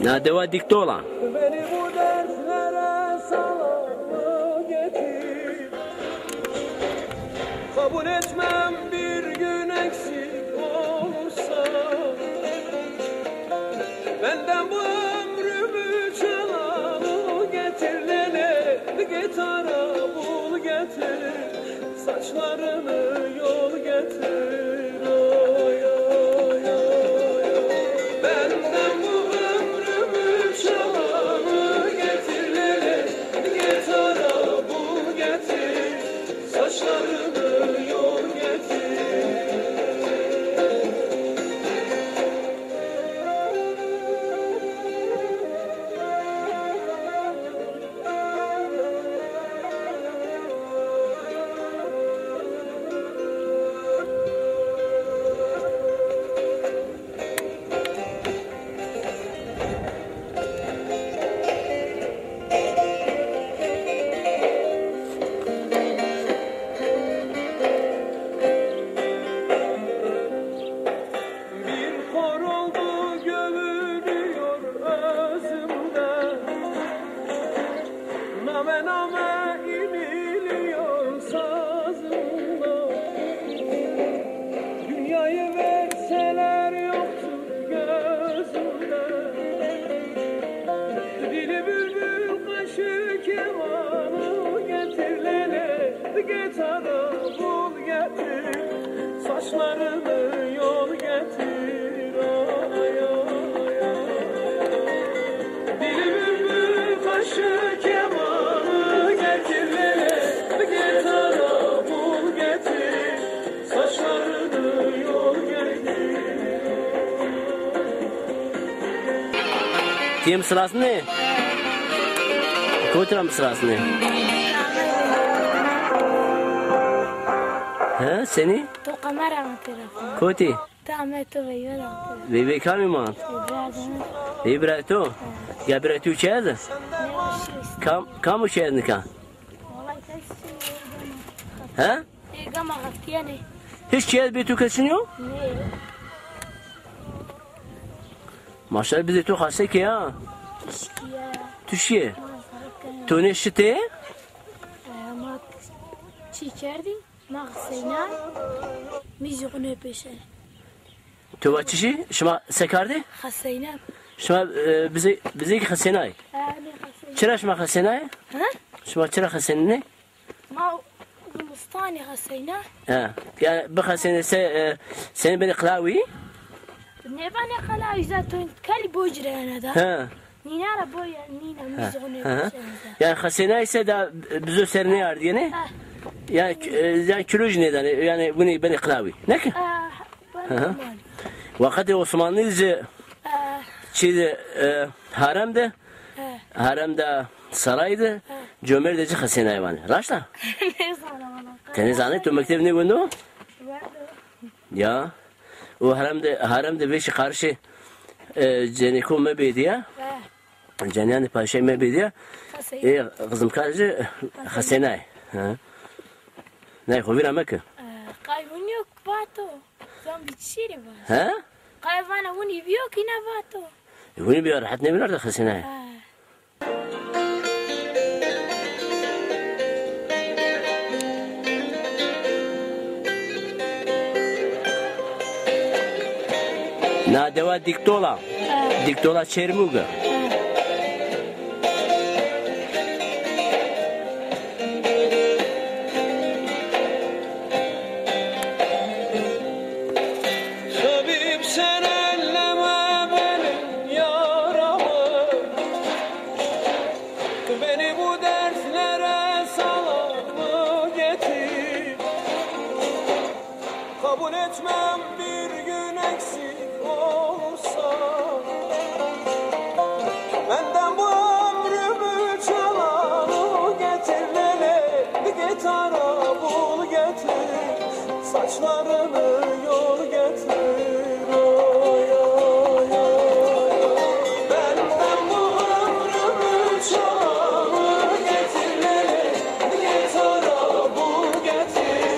Nadeva dikte olan. Beni bu dertlere salanı getir. Kabul etmem bir gün eksik olursa. Benden bu ömrümü çalanı getir. Lele gitara bul getir. Saçlarını yol getir. Oy, oy, oy, oy. Benden bu ömrümü çalanı getir. Lele gitara bul getir. Saçlarını yol getir. Bir kor oldu gömülüyor özümde. Name name iniliyor sazımda. Dünyayı verseler yoktur gözümde. Dili bülbül kaşı kemanı getir. Lele gitara bul getir. Saçlarını yol getir. Ay, ay, ay. Dili bülbül kaşı kemanı getir. Lele gitara bul getir. Saçlarını yol getir. Kim sırası ne? Koyturam sırası ne? Ha seni? تو قمر هم طرفم Koti. تو همه تو ویور هم طرف Ve kami man? برادم Ve brato. Ya brato çeydi. نوشیست Kam o çeydi kan? والله تاكسي Ha? قام غطياني Hiç çeydi bir tu kaçınıyor? نيل Maşallah bize tu hasta ki ya. تشكيا Tuşye. ما فرقنا Tu ne şite? ما شي كاردي ما غسيناه ميزي غنى بيشان Tu vaçişi? Şuma sekardi? خسيناه Şuma bize ki hasenay. أنا خسيناه Çıra şuma hasenay? ها Şuma çıra hasenine? ما المسطاني خسيناه Ha. Yani bu hasenese seni beni kılavi? نيباني خلا إذا تون كالي بوجري أنا ده Ha. نينا ربويا نينا ميزي غنى Ha. بيشان Yani hasena ise da bize serine yar diyene. ها Yani kiloj neden? Yani bunu beni kılavi. Ne ki? ها Vakati Osmanlıca çiğde haremde. Haremde saraydı. Cömerteci hasena hayvanı. Raşta. Teni zannet o mektebine göndü. Ya. O haremde beşi karşı Ceniko mebediye. Cenyan Paşa mebediye. Kızım karşı hasena. Ne kovir amek? قايبون يوك باتو زوم بتشيري بس Ha? قايبانا وني بيوك هنا باتو Bunu bir rahat ne bilir de hasena. Nadeva diktola. Diktola çermuga. Tabip sen elleme benim yaramı. Beni bu dertlere salanı getir. Kabul etmem bir gün eksik olursa. Benden bu ömrümü çalanı getir. Lele gitara bul getir. Saçlarını yol getir. Oy, oy, oy. Benden bu ömrümü çalanı getir. Lele gitara bul getir.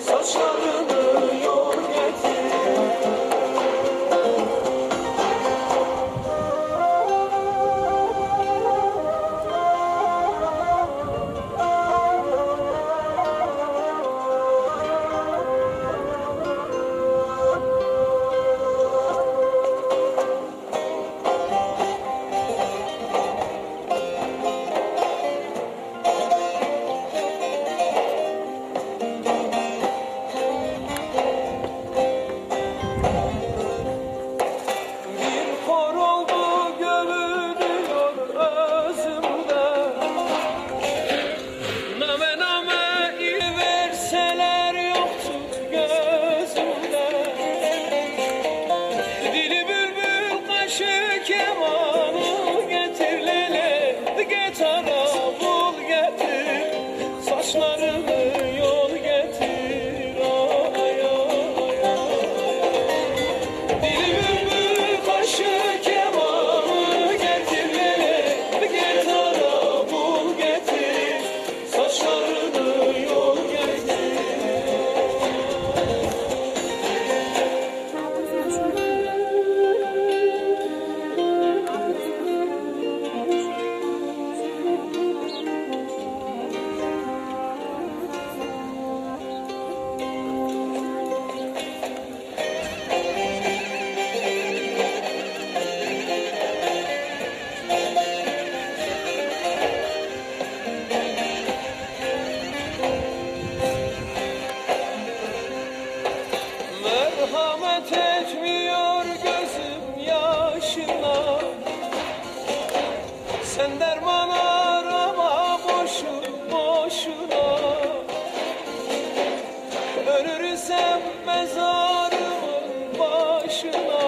Saçlarını yol getir. Ölürsem mezarımın başına,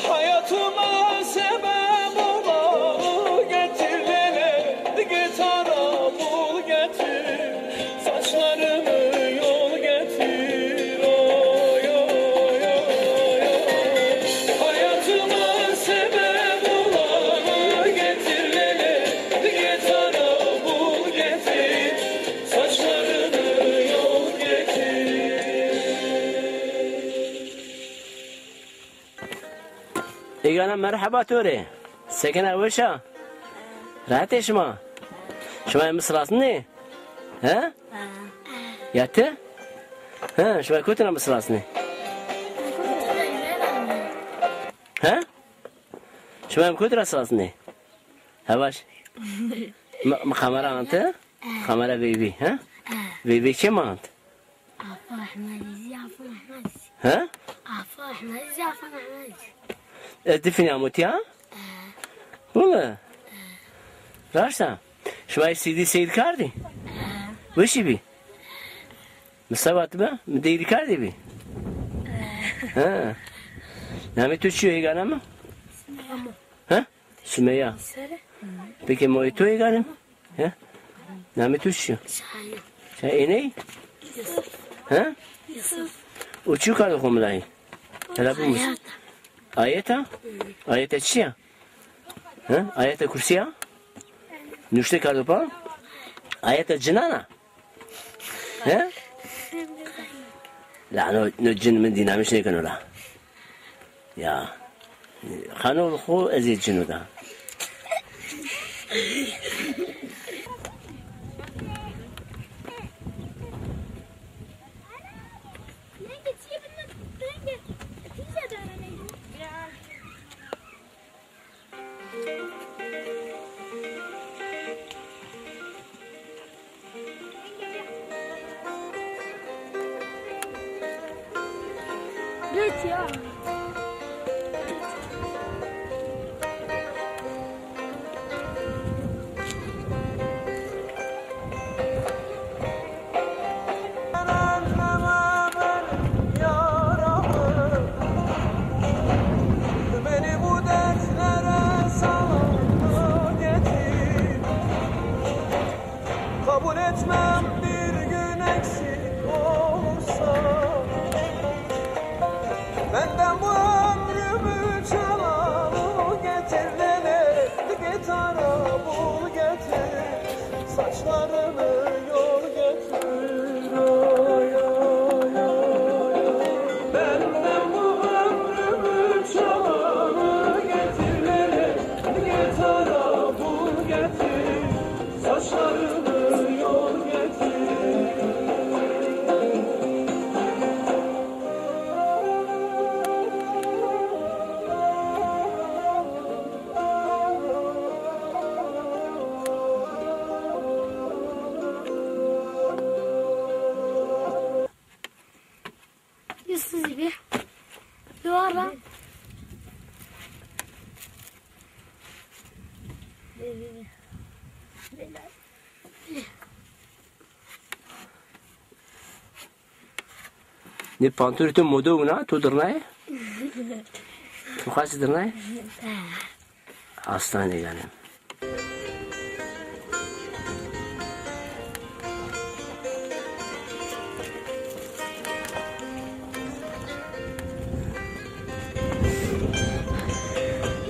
hayatıma sebep olanı getir lele, git ara bul getir, saçlarımı yol getir, oy oy oy oy. Hayatıma sebep olanı getir lele, git ara bul getir, saçlarımı yol getir. إيجانا مرحبا توري سكنة وشا راحتي شما شما مصر أصلني ها ياتي ها شما كنتنا مصر أصلني ها شما كنتنا مصر أصلني هواش خمرة أنت خمرة بيبي ها بيبي كم أنت عفو أحمد عفو أحمد ها عفو أحمد عفو أحمد دفن يا موتي ها والله راشتا شوي سيدي سيد كاردي وش بي مستوات بقى مديري كاردي بي ها نامي توشيو هيغانا ما ها سمية بكي مويتو هيغانا ها نامي توشيو شايني ها وشو كارو خملاي هلا بمس آيتا آيتا چيا ها آيتا كرسيا نوشته کردو پا آيات الجنانة ها لا نو الجن من دينا مش هيك لا يا خانو الخو ازيد جنو ده ليش يا Beni bu dertlere salma getir. Kabul etmem bir gün eksik olursa. Benden bu ömrümü çalanı getir lele, git ara bul getir, saçlarımı yol getir, oy oy oy oy. Benden bu ömrümü çalanı getir lele, git ara bul getir, saçlarımı yol getir. يصيبي لورا Ne pantolon tu modo una tu dernay tu khas dernay hastane yani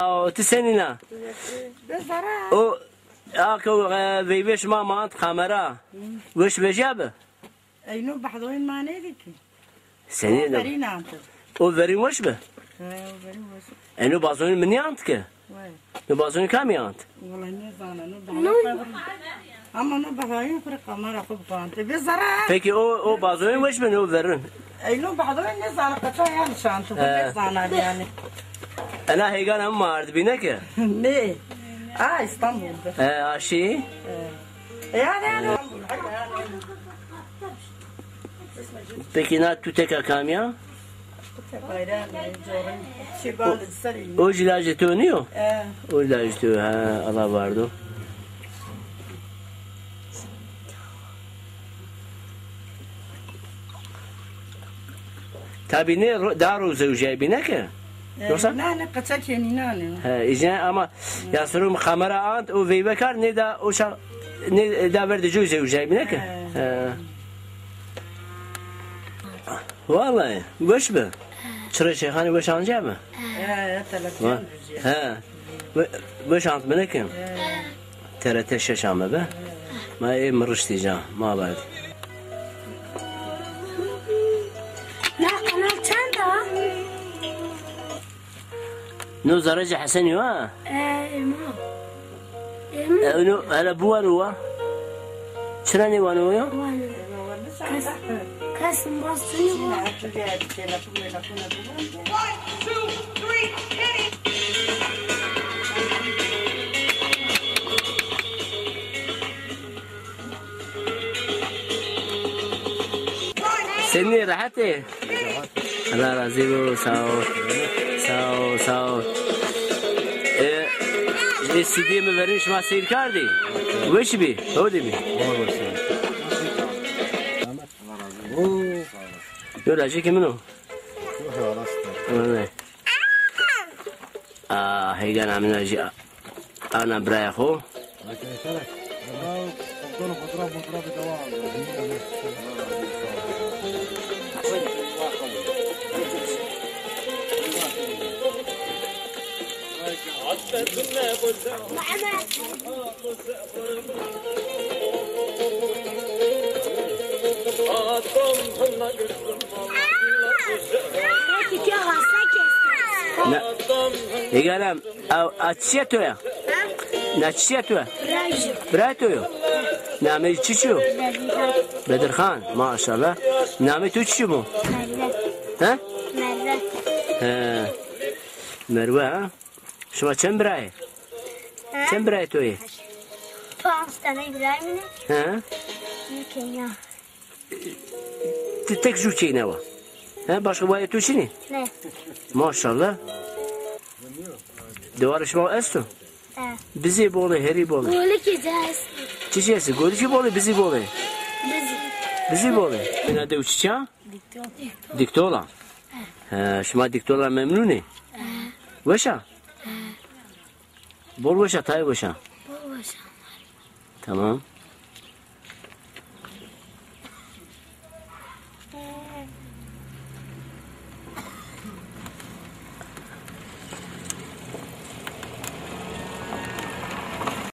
او تسنينا او اكو بيبيش ما مانت خمرة وش بجابه اينو بحضوين ما نيدك سنين فرينا انت او فرين وش به فرين وش انو بازون من يانتك واي نو بازون كام يانت والله نزانا نو اما نو بحضوين فرق ما راح انت بزرع peki o bazon وش به نو فرين اينو بحضوين نزانا قطع يعني شانت نزانا يعني انا هيغان هم ماردبينه ki ne İstanbul'da aşi yani peki na tu teka kamya bayram joran şibal sari o cilacı tönüyor o cilacı tönüyor ha Allah vardı tabii ne daru zevciye bine ki? Yoksa? Ne kaça keni ne? İzin ama yasrum kamera ant o veybekar ne da o şa ne da verdi cüze zevciye bine ki? Vallahi boş mu? Çıra şeyhani boş anca mı? Telefon He. Boş ant mı ne ki? TRT şaşamı be. Ma mırış diyeceğim. Ma vardı. لا قناة چنده؟ نو زرج حسن يوا ما نو هلا بوانوا شراني وانوا يا كاس مبصري سني راحتي الله راضي بو ساو استدی می‌برین شما سیر کردی؟ وش بی؟ هودی بی؟ یو راجی که منو؟ هیگان همین راجی آنا برای خو هیگانم چیه تویا؟ نه چیه تویا؟ برای تویا؟ نامه چی شو؟ بدرخان ماشاءالله نامه تو چی بو؟ ها؟ مروه ها؟ شما چند برای؟ چند برای توی؟ 5 tane İbrahim'in ها؟ Kenya. تک جو چی نوا؟ ها باشه وای تو چی نی؟ Ne? ماشاءالله دوار شما استو؟ bizi bolu heri bolu. Golü gideceğiz. Çiçeğisi golü ki bolu bizi bolu. Bizi bolu. Ne de uçacağım? Diktola. Şuma diktola memnuni. Başa. Bol başa tay başa. Bol başa. Tamam.